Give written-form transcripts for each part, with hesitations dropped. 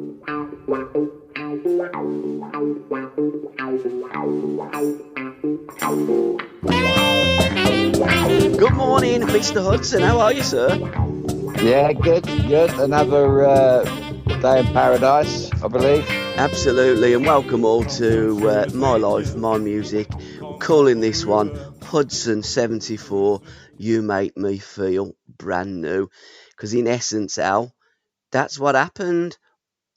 Good morning, Mr. Hudson. How are you, sir? Yeah, good, good. Another day in paradise, I believe. Absolutely, and welcome all to My Life, My Music. We're calling this one Hudson 74. You make me feel brand new. Because in essence, Al, that's what happened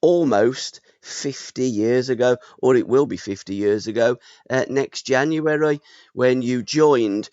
almost 50 years ago, or it will be 50 years ago, next January, when you joined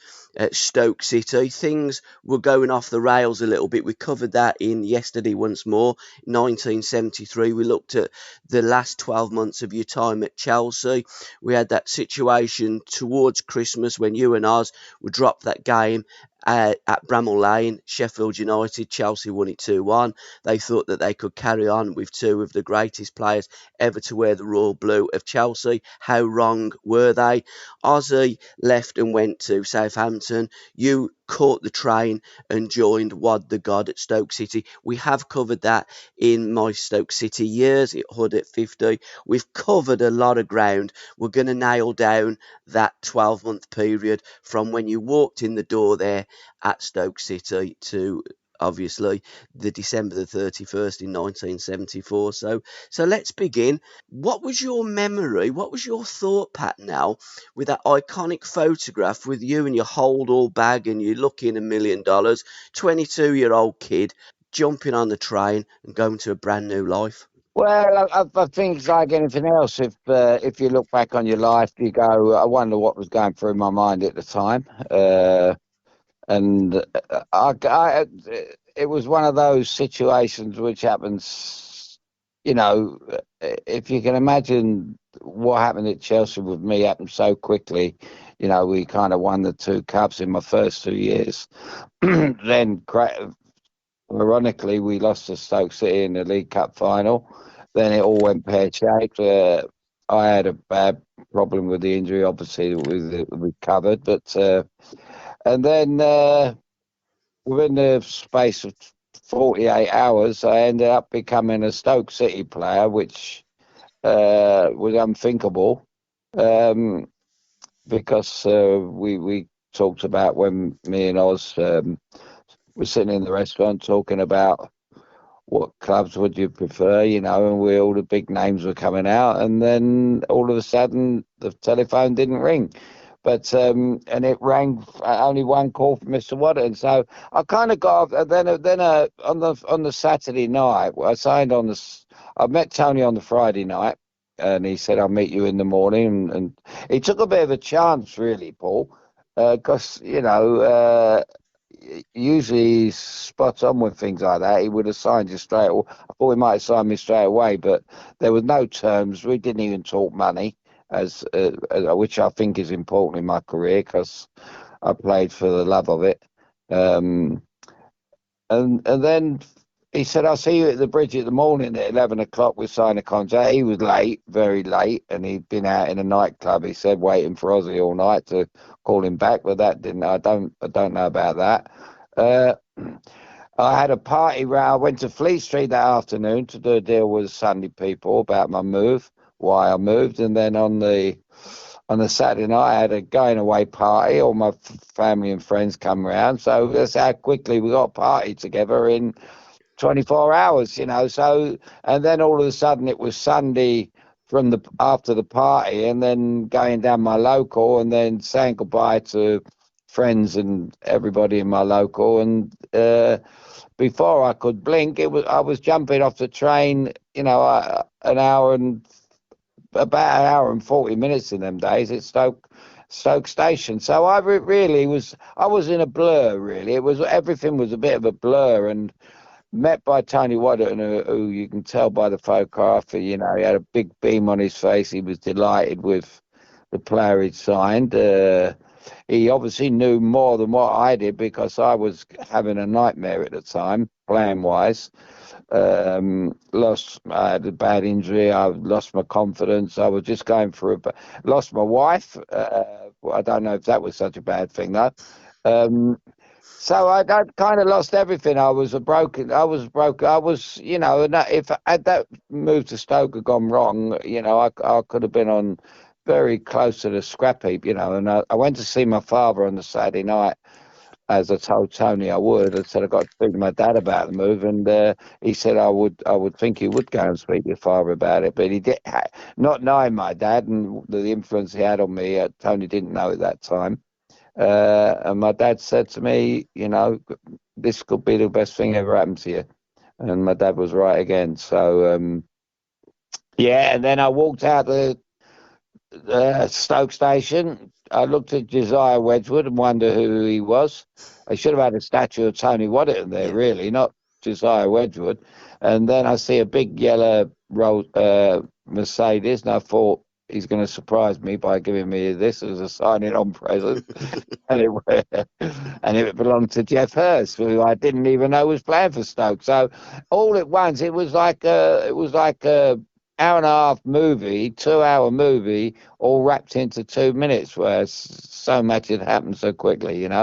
Stoke City. Things were going off the rails a little bit. We covered that in Yesterday Once More, 1973. We looked at the last 12 months of your time at Chelsea. We had that situation towards Christmas when you and Oz would drop that game at Bramall Lane, Sheffield United. Chelsea won it 2-1. They thought that they could carry on with two of the greatest players ever to wear the royal blue of Chelsea. How wrong were they? Ozzy left and went to Southampton. You caught the train and joined Wad the God at Stoke City. We have covered that in my Stoke City years at Hood at 50. We've covered a lot of ground. We're going to nail down that 12-month period from when you walked in the door there at Stoke City to obviously the December the 31st in 1974. So let's begin. What was your memory? What was your thought pattern now with that iconic photograph with you and your hold all bag and you looking $1,000,000, 22-year-old kid jumping on the train and going to a brand new life? Well, I think it's like anything else. If you look back on your life, you go, I wonder what was going through my mind at the time. And it was one of those situations which happens, if you can imagine what happened at Chelsea with me happened so quickly. We kind of won the two cups in my first 2 years. Then, ironically, we lost to Stoke City in the League Cup final. Then it all went pear-shaped. I had a bad problem with the injury, obviously, we recovered. But and then within the space of 48 hours, I ended up becoming a Stoke City player, which was unthinkable. Because we talked about when me and Oz were sitting in the restaurant talking about what clubs would you prefer, and all the big names were coming out, and then all of a sudden the telephone didn't ring. But and it rang only one call from Mr. Waddington. So I kind of got off. Then on the Saturday night, I met Tony on the Friday night, and he said I'll meet you in the morning. And he took a bit of a chance, really, Paul, because usually he's spot on with things like that. He would have signed you straight away. I thought he might have signed me straight away, but there was no terms. We didn't even talk money, as which I think is important in my career because I played for the love of it. And then he said, I'll see you at the bridge in the morning at 11 o'clock. We'll sign a contract. He was late, very late, and he'd been out in a nightclub, he said, waiting for Ozzy all night to call him back, but that didn't. I don't know about that. I had a party I went to Fleet Street that afternoon to do a deal with Sunday people about my move, why I moved, and then on the Saturday night I had a going away party. All my family and friends come around, so that's how quickly we got a party together in 24 hours, So, and then all of a sudden it was Sunday after the party, and then going down my local, and then saying goodbye to friends and everybody in my local. And before I could blink, I was jumping off the train. About an hour and 40 minutes in them days at Stoke Station. So I was in a blur, really. Everything was a bit of a blur, and met by Tony Waddington, who you can tell by the photograph, he had a big beam on his face. He was delighted with the player he'd signed. He obviously knew more than what I did because I was having a nightmare at the time, playing-wise. I had a bad injury. I lost my confidence. I was just going through lost my wife. I don't know if that was such a bad thing, though. So I'd kind of lost everything. I was broken. I was, and if had that move to Stoke had gone wrong, I could have been on very close to the scrap heap, And I went to see my father on the Saturday night, as I told Tony I would. I said I got to speak to my dad about the move, and he said I would think he would go and speak to your father about it, but he did, not knowing my dad and the influence he had on me. Tony didn't know at that time. And my dad said to me, this could be the best thing ever happened to you. And my dad was right again. So, yeah, and then I walked out the Stoke station. I looked at Josiah Wedgwood and wondered who he was. I should have had a statue of Tony Waddington there, Yeah. really, not Josiah Wedgwood. And then I see a big yellow Mercedes, and I thought he's going to surprise me by giving me this as a signing on present. And it belonged to Jeff Hurst, who I didn't even know was playing for Stoke. So all at once, it was like a hour and a half movie, 2 hour movie, all wrapped into 2 minutes, where so much had happened so quickly. And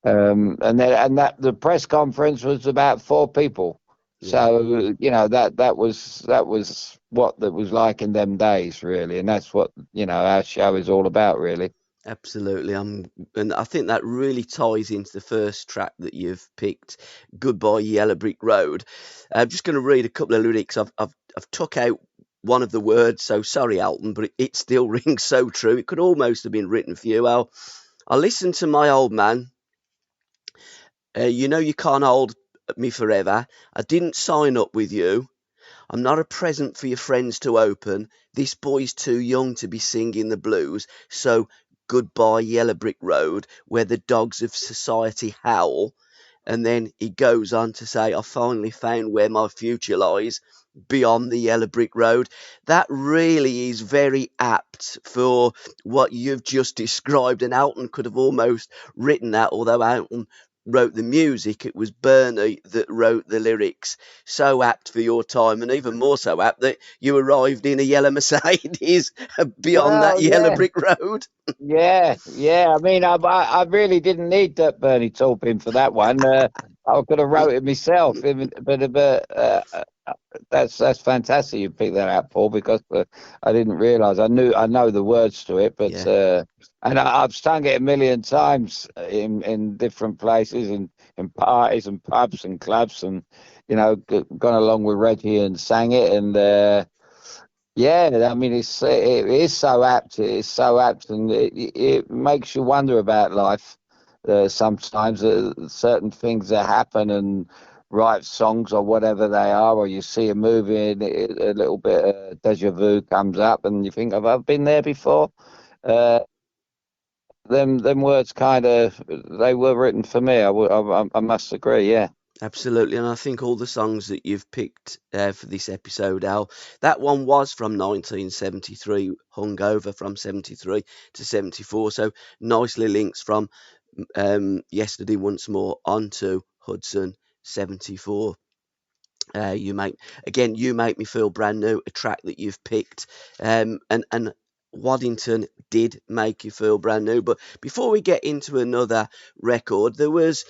that the press conference was about four people. Yeah. So that was what that was like in them days, really, and that's what our show is all about, really. Absolutely. And I think that really ties into the first track that you've picked, Goodbye Yellow Brick Road. I'm just going to read a couple of lyrics. I've took out one of the words, so sorry, Alton, but it still rings so true. It could almost have been written for you, Al. I listened to my old man. You know you can't hold me forever. I didn't sign up with you. I'm not a present for your friends to open. This boy's too young to be singing the blues. So goodbye, Yellow Brick Road, where the dogs of society howl. And then he goes on to say, I finally found where my future lies, beyond the Yellow Brick Road. That really is very apt for what you've just described. And Alton could have almost written that, although Alton wrote the music, it was Bernie that wrote the lyrics. So apt for your time, and even more so apt that you arrived in a yellow Mercedes beyond that Well, yellow yeah. brick road. Yeah, yeah. I mean, I really didn't need that Bernie Taupin for that one. I could have wrote it myself. That's fantastic. You picked that out, Paul, because I didn't realise. I know the words to it, but Yeah, and I've sung it a million times in different places and in parties and pubs and clubs, and gone along with Reggie and sang it, and. Yeah, I mean, it is so apt. It is so apt, and it makes you wonder about life. Sometimes certain things that happen and write songs or whatever they are, or you see a movie and a little bit of deja vu comes up, and you think, "Have I been there before?" Uh, them words kind of they were written for me. I must agree. Yeah. absolutely. And I think all the songs that you've picked for this episode, Al, that one was from 1973, hung over from 73 to 74. So nicely links from yesterday once more onto Hudson 74. You make me feel brand new. A track that you've picked, and Waddington did make you feel brand new. But before we get into another record, there was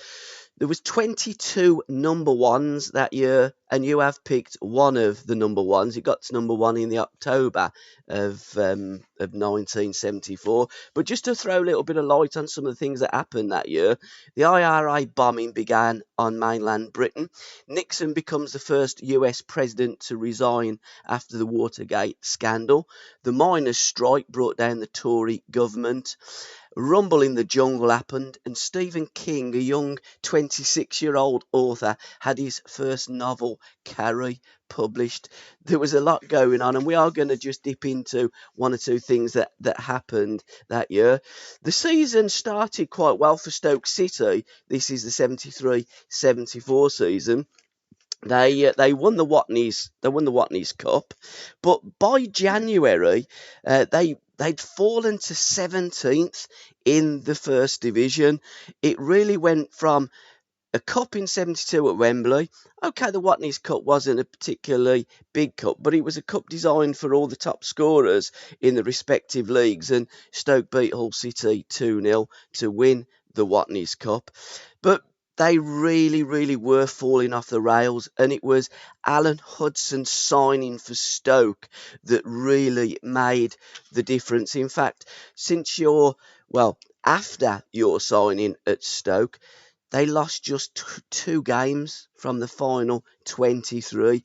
22 number ones that year, and you have picked one of the number ones. It got to number one in the October of 1974. But just to throw a little bit of light on some of the things that happened that year, the IRA bombing began on mainland Britain. Nixon becomes the first US president to resign after the Watergate scandal. The miners' strike brought down the Tory government. Rumble in the Jungle happened, and Stephen King, a young 26-year-old author, had his first novel, Carrie, published. There was a lot going on, and we are going to just dip into one or two things that happened that year. The season started quite well for Stoke City. This is the 73-74 season. They won the Watneys Cup, but by January they'd fallen to 17th in the first division. It really went from a cup in 72 at Wembley. Okay, the Watneys Cup wasn't a particularly big cup, but it was a cup designed for all the top scorers in the respective leagues, and Stoke beat Hull City 2-0 to win the Watney's Cup. But they really, really were falling off the rails, and it was Alan Hudson signing for Stoke that really made the difference. In fact, since after your signing at Stoke, they lost just two games from the final 23.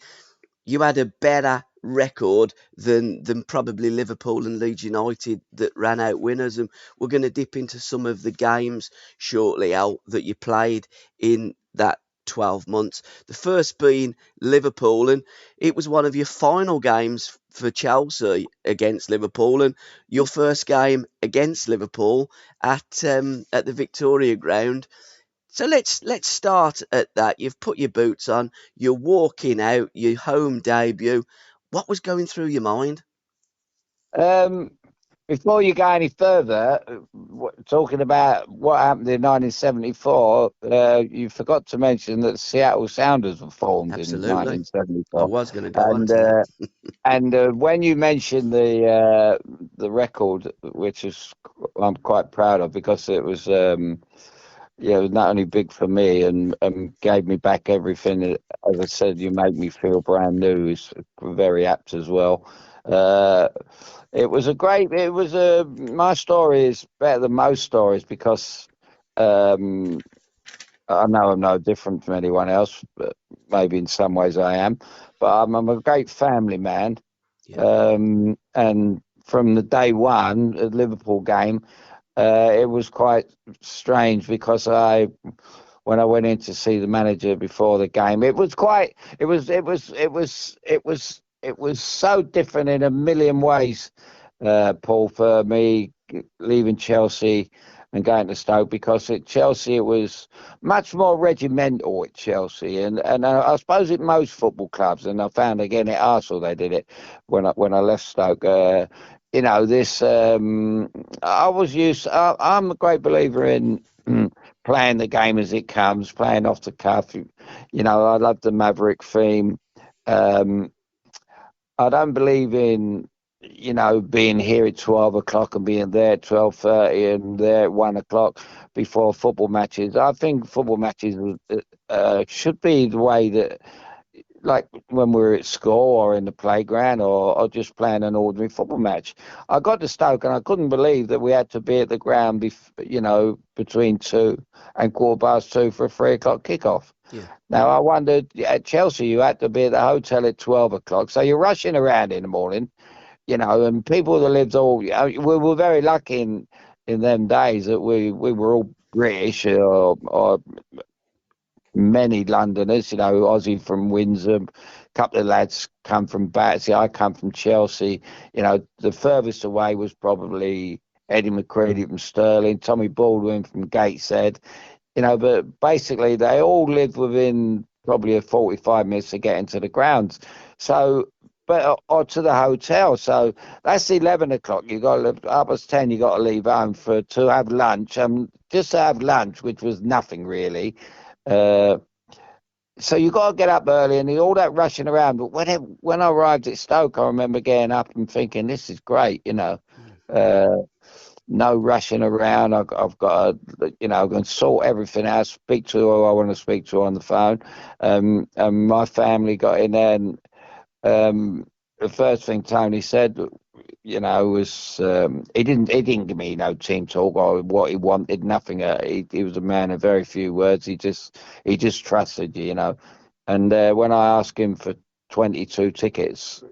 You had a better record than probably Liverpool and Leeds United that ran out winners. And we're going to dip into some of the games shortly out that you played in that 12 months. The first being Liverpool, and it was one of your final games for Chelsea against Liverpool, and your first game against Liverpool at the Victoria Ground. So let's start at that. You've put your boots on, you're walking out, your home debut. What was going through your mind? Um, Before you go any further, talking about what happened in 1974, you forgot to mention that Seattle Sounders were formed in Absolutely. I 1974, was going to go on and to that. when you mentioned the record, which is I'm quite proud of because it was it was not only big for me and gave me back everything. As I said, you made me feel brand new is very apt as well. Uh, it was a great. It was a. My story is better than most stories because um, I know I'm no different from anyone else. But maybe in some ways I am, but I'm a great family man. Yeah, And from the day one Liverpool game, it was quite strange because when I went in to see the manager before the game, it was so different in a million ways, Paul, for me leaving Chelsea and going to Stoke because at Chelsea it was much more regimental at Chelsea and I suppose at most football clubs, and I found again at Arsenal they did it when I left Stoke. This I was used. I'm a great believer in playing the game as it comes, playing off the cuff. I love the Maverick theme. Um, I don't believe in, being here at 12 o'clock and being there at 12:30 and there at 1 o'clock before football matches. I think football matches should be the way that, like when we were at school or in the playground or just playing an ordinary football match. I got to Stoke and I couldn't believe that we had to be at the ground, between 2 and 2:15 for a 3 o'clock kickoff. yeah, Now, I wondered at Chelsea, you had to be at the hotel at 12 o'clock. So you're rushing around in the morning, and people that lived we were very lucky in them days that we were all British or many Londoners, Ozzy from Windsor, a couple of lads come from Battersea, I come from Chelsea. The furthest away was probably Eddie McCready from Stirling, Tommy Baldwin from Gateshead, but basically they all lived within probably a 45 minutes to get into the grounds. So, or to the hotel. So that's 11 o'clock. You got to up as 10. You got to leave home to have lunch. Just to have lunch, which was nothing really. Uh, so you got to get up early and all that rushing around. But when I arrived at Stoke, I remember getting up and thinking, this is great. mm, Uh, no rushing around. I've got to, I'm going to sort everything out, speak to who I want to speak to on the phone. And my family got in there and the first thing Tony said, was he didn't give me no team talk or what he wanted, nothing. He was a man of very few words. He just trusted you. And when I asked him for 22 tickets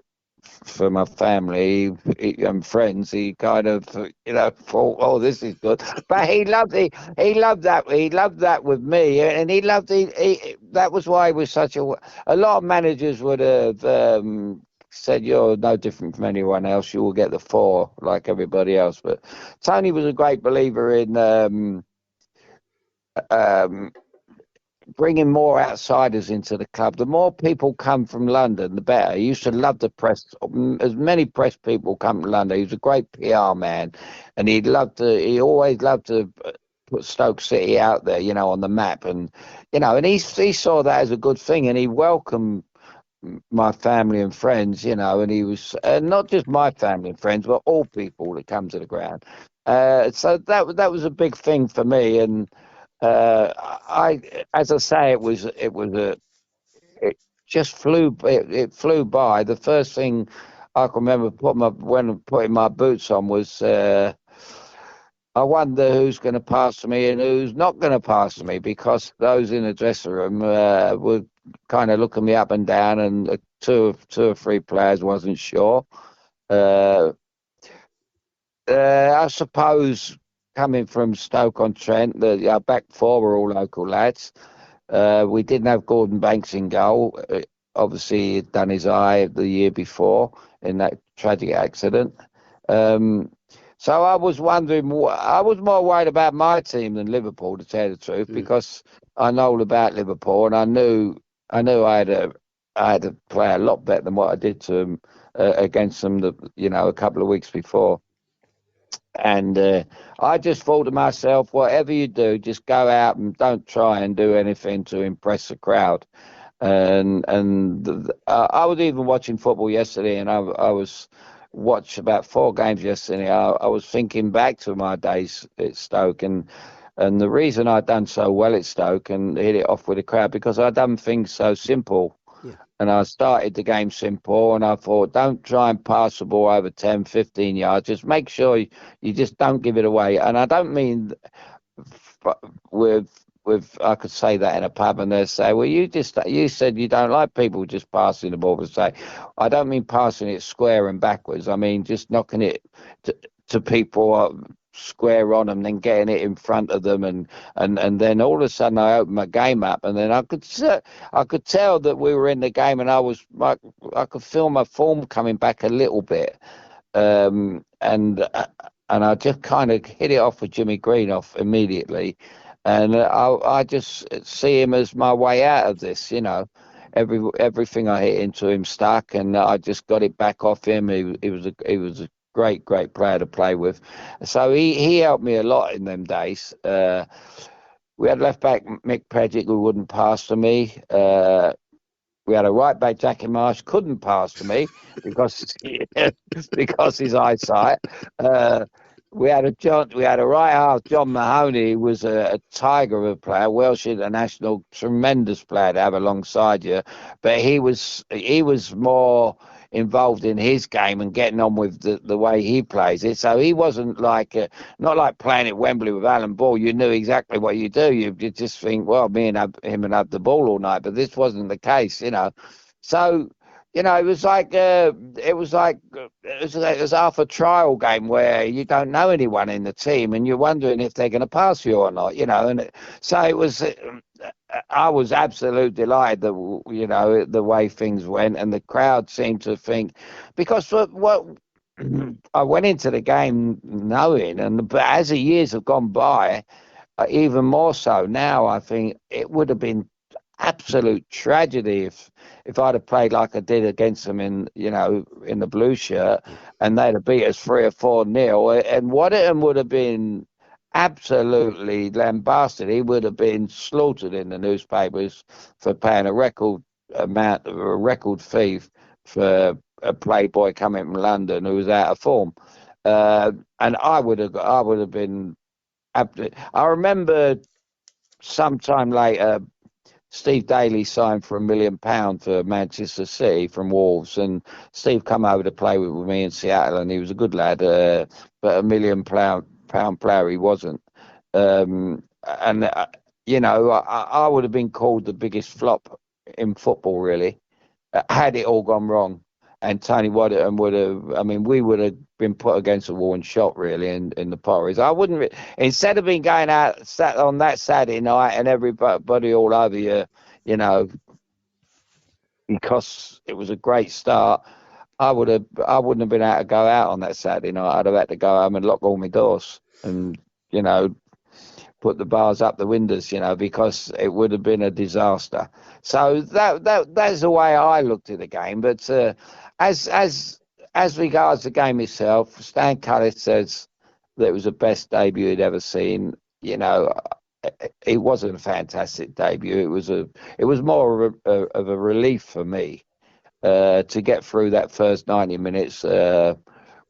for my family and friends, he kind of thought, oh, this is good. But he loved that with me, and that was why he was such a lot of managers would have said you're no different from anyone else, you will get the four like everybody else. But Tony was a great believer in um, bringing more outsiders into the club. The more people come from London, the better. He used to love the press. As many press people come to London. He was a great PR man, and he always loved to put Stoke City out there, on the map, and he saw that as a good thing, and he welcomed my family and friends, and he was not just my family and friends, but all people that come to the ground. So that was a big thing for me, and as I say, it just it flew by. The first thing I can remember when putting my boots on was. I wonder who's going to pass to me and who's not going to pass to me, because those in the dressing room were kind of looking me up and down, and two or three players wasn't sure. Uh, I suppose coming from Stoke-on-Trent, our back four were all local lads. We didn't have Gordon Banks in goal. Obviously, he'd done his eye the year before in that tragic accident. Um, so I was wondering, I was more worried about my team than Liverpool, to tell the truth, Mm. because I know all about Liverpool, and I knew I had to play a lot better than what I did to them against them, a couple of weeks before. And I just thought to myself, whatever you do, just go out and don't try and do anything to impress the crowd. And I was even watching football yesterday, and I was watched about four games yesterday. I was thinking back to my days at Stoke, and the reason I done so well at Stoke and hit it off with the crowd, because I done things so simple. Yeah. And I started the game simple, and I thought, don't try and pass the ball over 10, 15 yards. Just make sure you just don't give it away. And I don't mean with I could say that in a pub, and they say, well, you said you don't like people just passing the ball. To say, I don't mean passing it square and backwards. I mean just knocking it to people square on them, then getting it in front of them, and then all of a sudden I opened my game up, and then I could tell that we were in the game, and I could feel my form coming back a little bit, um, and uh, and I just kind of hit it off with Jimmy Green off immediately, and I just see him as my way out of this. Everything I hit into him stuck, and I just got it back off him. He was a great player to play with, so he helped me a lot in them days. We had left back Mick Paget, who wouldn't pass to me. We had a right back, Jackie Marsh, couldn't pass to me because because his eyesight. Uh, we had a right half, John Mahoney, who was a tiger of a player, Welsh international, tremendous player to have alongside you. But he was more involved in his game and getting on with the way he plays it. So he wasn't like not like playing at Wembley with Alan Ball. You knew exactly what you do. You just think, well, me and him and have the ball all night. But this wasn't the case. So it was like it was half a trial game where you don't know anyone in the team, and you're wondering if they're going to pass you or not. So it was. I was absolutely delighted that the way things went, and the crowd seemed to think, because what I went into the game knowing, but as the years have gone by, even more so now, I think it would have been absolute tragedy if I'd have played like I did against them in the blue shirt, Yeah. and they'd have beat us 3 or 4-0, and Waddington would have been absolutely lambasted. He would have been slaughtered in the newspapers for paying a record fee for a playboy coming from London who was out of form. And I would have been. I remember sometime later, Steve Daly signed for £1 million for Manchester City from Wolves, and Steve come over to play with me in Seattle, and he was a good lad, but £1 million player he wasn't. And I would have been called the biggest flop in football, really, had it all gone wrong. And Tony Waddington would have, I mean, we would have been put against the wall and shot, really, in the Porries. I wouldn't, instead of being going out sat on that Saturday night and everybody all over you, you know, because it was a great start, I wouldn't have been able to go out on that Saturday night. I'd have had to go home and lock all my doors and, put the bars up the windows, because it would have been a disaster. So that's the way I looked at the game. But as as as regards the game itself, Stan Cullis says that it was the best debut he'd ever seen. It wasn't a fantastic debut. It was more of a relief for me, to get through that first 90 minutes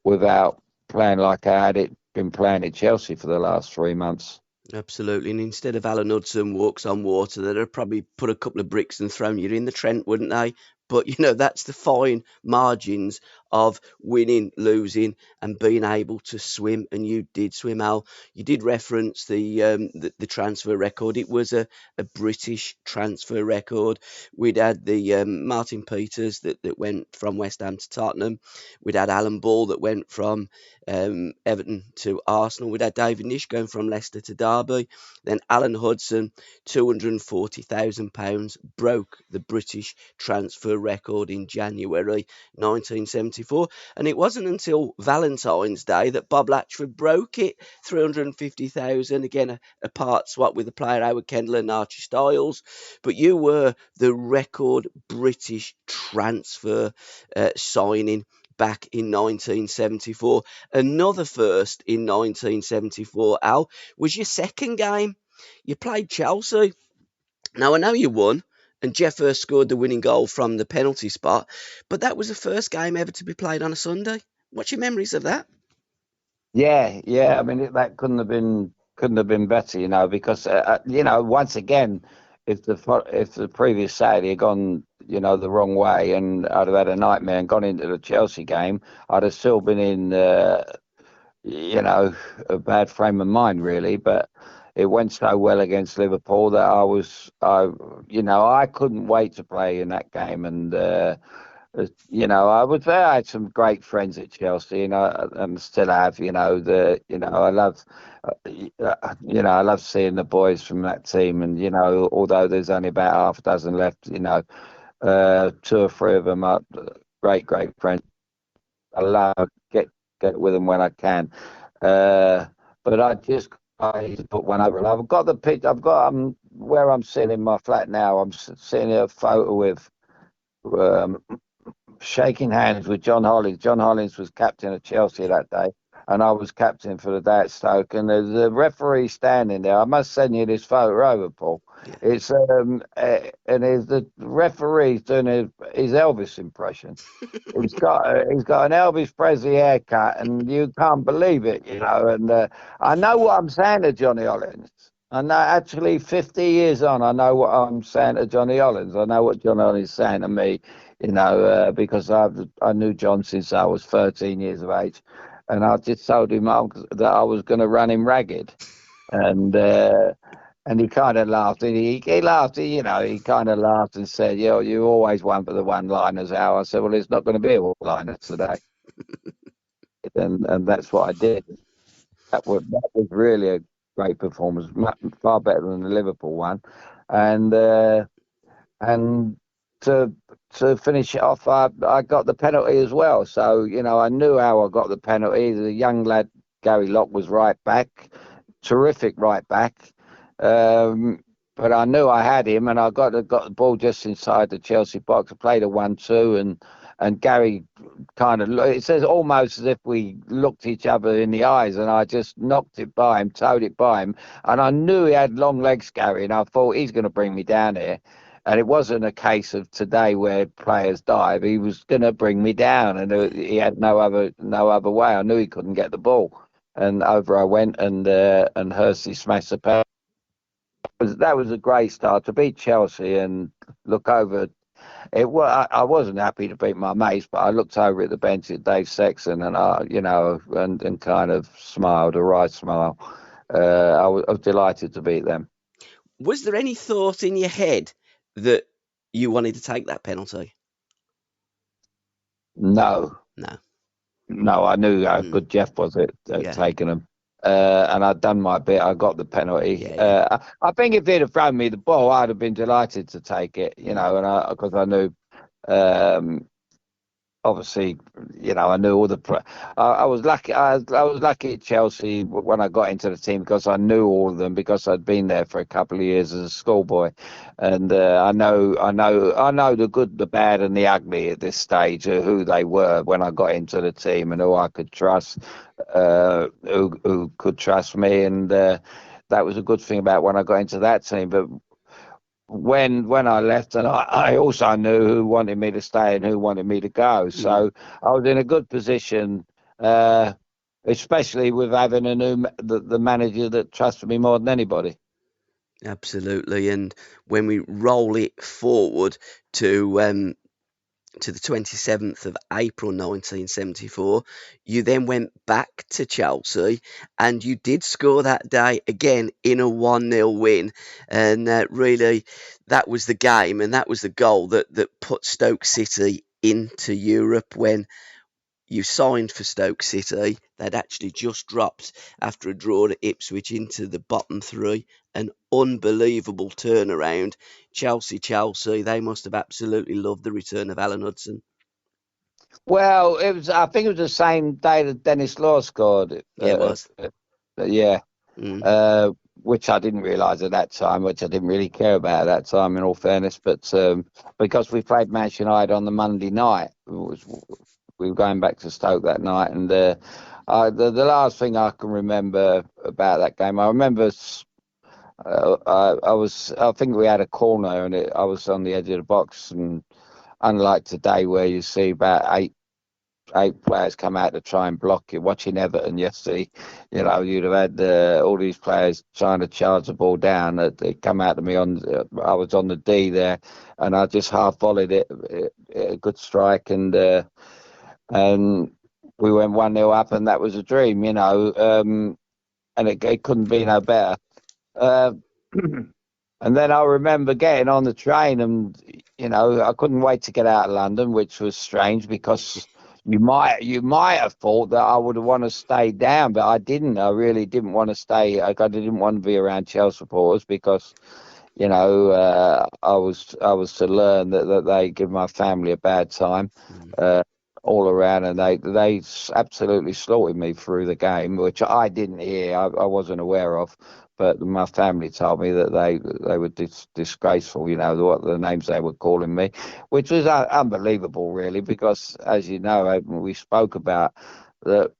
without playing like I had it been playing at Chelsea for the last 3 months. Absolutely. And instead of Alan Hudson walks on water, they'd have probably put a couple of bricks and thrown you in the Trent, wouldn't they? But that's the fine margins of winning, losing, and being able to swim. And you did swim, Al. You did reference the transfer record. It was a British transfer record. We'd had the Martin Peters that went from West Ham to Tottenham. We'd had Alan Ball that went from Everton to Arsenal. We'd had David Nish going from Leicester to Derby. Then Alan Hudson, £240,000, broke the British transfer record in January 1974. And it wasn't until Valentine's Day that Bob Latchford broke it, 350,000. Again, a part swap with the player Howard Kendall and Archie Styles. But you were the record British transfer signing back in 1974. Another first in 1974, Al, was your second game. You played Chelsea. Now, I know you won, and Jeff Hurst scored the winning goal from the penalty spot, but that was the first game ever to be played on a Sunday. What's your memories of that? Yeah, yeah. I mean, that couldn't have been better, because once again, if the previous Saturday had gone, the wrong way, and I'd have had a nightmare and gone into the Chelsea game, I'd have still been in, a bad frame of mind, really. But it went so well against Liverpool that I couldn't wait to play in that game, and I was there. I had some great friends at Chelsea, and still have. I love seeing the boys from that team, and although there's only about half a dozen left, two or three of them are great, great friends. I love get with them when I can, but I need to put one over. And I've got the pitch. I've got where I'm sitting in my flat now. I'm sitting in a photo with. Um, Shaking hands with John Hollins. John Hollins was captain of Chelsea that day, and I was captain for the day at Stoke. And there's the referee standing there. I must send you this photo over, Paul. Yeah. It's and there's the referee doing his Elvis impression. He's got an Elvis Presley haircut, and you can't believe it, And I know what I'm saying to Johnny Hollins. I know, actually, 50 years on, I know what I'm saying to Johnny Hollins. I know what Johnny Hollins is saying to me, because I knew John since I was 13 years of age, and I just told him that I was going to run him ragged, and he kind of laughed. And he laughed, he kind of laughed and said, you always one for the one-liners, Al. I said, well, it's not going to be a one-liner today, and that's what I did. That was really a great performance, far better than the Liverpool one, and and to finish it off, I got the penalty as well. So I knew how I got the penalty. The young lad Gary Locke was right back, terrific right back. But I knew I had him, and I got the ball just inside the Chelsea box. I played a 1-2, and Gary kind of, it says almost as if we looked each other in the eyes, and I just knocked it by him, towed it by him, and I knew he had long legs, Gary, and I thought he's going to bring me down here. And it wasn't a case of today where players dive. He was going to bring me down, and he had no other way. I knew he couldn't get the ball, and over I went, and Hursty smashed the penalty. That was a great start to beat Chelsea and look over. I wasn't happy to beat my mates, but I looked over at the bench at Dave Sexton, and and kind of smiled, a right smile. I was delighted to beat them. Was there any thought in your head that you wanted to take that penalty? No, No. no, I knew how Mm. good Jeff was at Yeah. taking them. And I'd done my bit. I got the penalty. Yeah. I think if he'd have thrown me the ball, I'd have been delighted to take it, and because I knew, um, obviously, I knew all the. I was lucky. I was lucky at Chelsea when I got into the team because I knew all of them because I'd been there for a couple of years as a schoolboy, and I know the good, the bad, and the ugly at this stage of who they were when I got into the team and who I could trust, who could trust me, and that was a good thing about when I got into that team. But when I left, and I also knew who wanted me to stay and who wanted me to go. Mm, So I was in a good position, uh, especially with having the manager that trusted me more than anybody. absolutely. And when we roll it forward to the 27th of April 1974. You then went back to Chelsea and you did score that day again in a 1-0 win. And really, that was the game and that was the goal that put Stoke City into Europe when you signed for Stoke City. They'd actually just dropped after a draw at Ipswich into the bottom three. An unbelievable turnaround. Chelsea, they must have absolutely loved the return of Alan Hudson. Well, it was. I think it was the same day that Dennis Law scored. Yeah, it was. Yeah, Mm, uh, which I didn't realise at that time, which I didn't really care about at that time, in all fairness. But because we played Manchester United on the Monday night, we were going back to Stoke that night, and the last thing I can remember about that game, I remember I think we had a corner, and I was on the edge of the box, and unlike today where you see about eight players come out to try and block it. Watching Everton yesterday, you'd have had all these players trying to charge the ball down. They come out to me I was on the D there, and I just half volleyed it, a good strike, and we went 1-0 up, and that was a dream, and it couldn't be no better. Uh, And then I remember getting on the train, and I couldn't wait to get out of London, which was strange because you might have thought that I would want to stay down, but I didn't. I really didn't want to stay. I didn't want to be around Chelsea supporters because I was to learn that they give my family a bad time. mm, Uh, all around, and they absolutely slaughtered me through the game, which I didn't hear. I wasn't aware of, but my family told me that they were disgraceful. What the names they were calling me, which was unbelievable, really, because as you know, we spoke about that.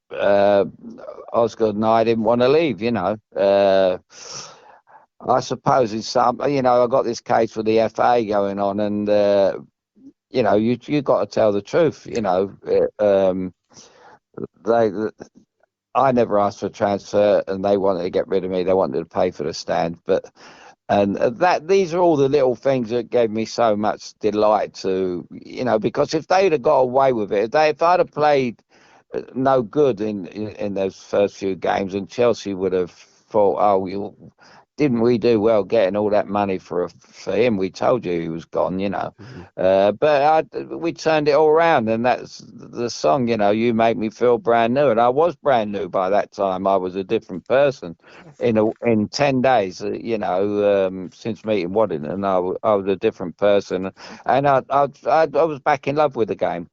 Osgood and I didn't want to leave. I suppose it's some. I got this case with the FA going on, and you got to tell the truth. They I never asked for a transfer, and they wanted to get rid of me. They wanted to pay for the stand, but and that these are all the little things that gave me so much delight to because if they'd have got away with it, if I'd have played no good in those first few games, and Chelsea would have thought, oh, didn't we do well getting all that money for him? We told you he was gone, mm. but we turned it all around, and that's the song. You make me feel brand new, and I was brand new by that time. I was a different person in 10 days. Since meeting Waddington, I was a different person, and I was back in love with the game.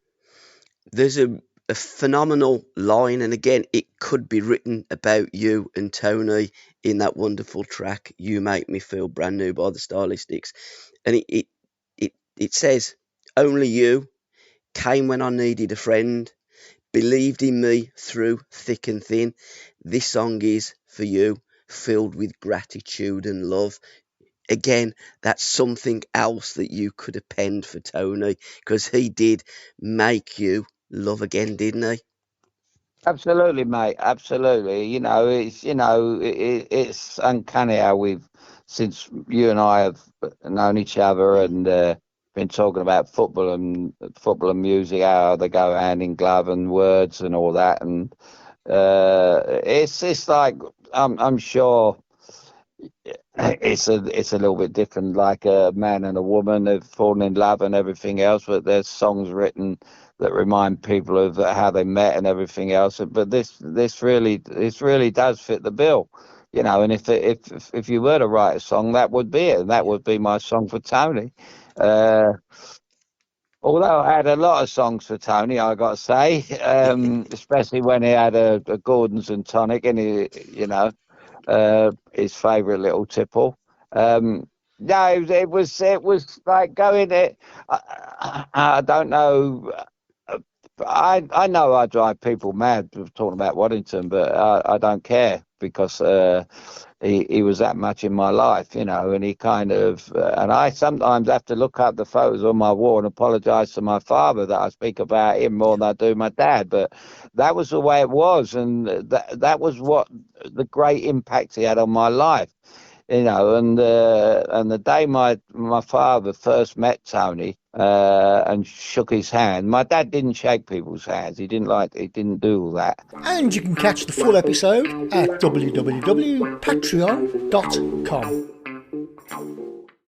There's a phenomenal line, and again, it could be written about you and Tony in that wonderful track, "You Make Me Feel Brand New" by the Stylistics. And it says, "Only you came when I needed a friend, believed in me through thick and thin. This song is for you, filled with gratitude and love." Again, that's something else that you could have penned for Tony because he did make you love again, didn't he? Absolutely, mate. Absolutely. It's uncanny how since you and I have known each other Mm, and been talking about football and music, how they go hand in glove and words and all that, and it's like I'm sure it's a little bit different, like a man and a woman have fallen in love and everything else, but there's songs written that remind people of how they met and everything else. But this really does fit the bill, And if you were to write a song, that would be it, and that yeah. would be my song for Tony. Uh, Although I had a lot of songs for Tony, I got to say, especially when he had a Gordon's and tonic, and his favourite little tipple. No, it was like going it. I don't know. I know I drive people mad with talking about Waddington, but I don't care. because he was that much in my life, and he kind of, and I sometimes have to look up the photos on my wall and apologise to my father that I speak about him more than I do my dad. But that was the way it was, and that was what the great impact he had on my life. And the day my father first met Tony and shook his hand, my dad didn't shake people's hands. He didn't do all that. And you can catch the full episode at www.patreon.com.